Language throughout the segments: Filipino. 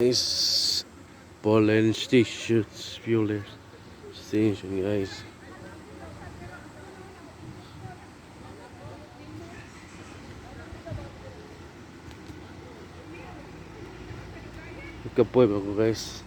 Guys, pollen stations, fuel station guys. Kapoy ba ko guys?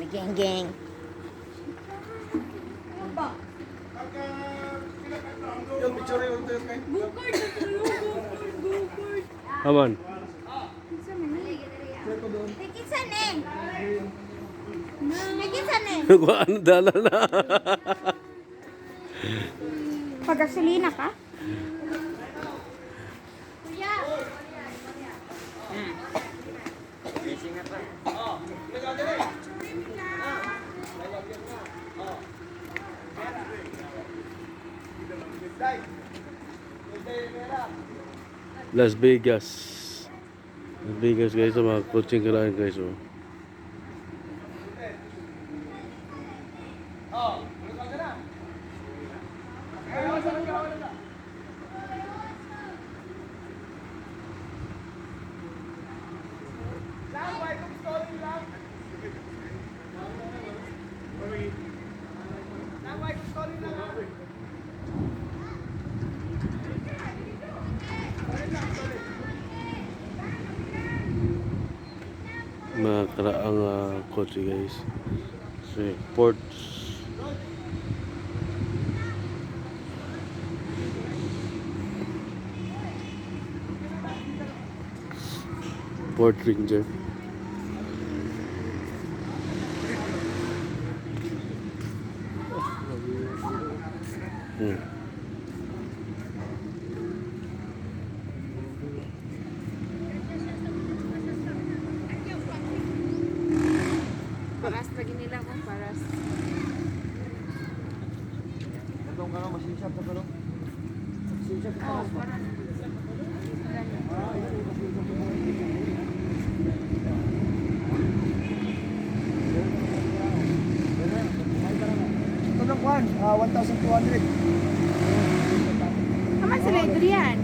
Geng geng. Aman. Ano dala na? Pagasolina ka? Las Vegas. Las Vegas guys, sa mga coaching kailangan guys. Oh. Mga karaang kotse guys. So, Ford Ranger. Paras lagi nila kung paras. Katong ka masisap sa pero. Masisap sa Oh, paras. Katong kwan, 1,200. Kaman sila Adrian?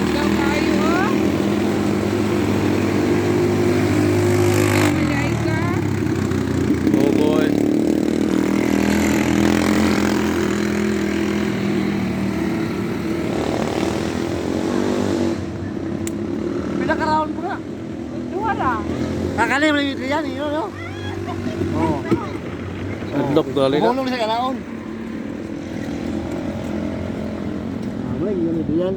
Ikaw kayo, oh. Malay ka. Oh boy. Pinaka-round ko na. Duha lang. Kakalim na yun yan, yun, no? Oo. Adlock dali na. Bumulong sa kanaon. Amay, yun ito yan.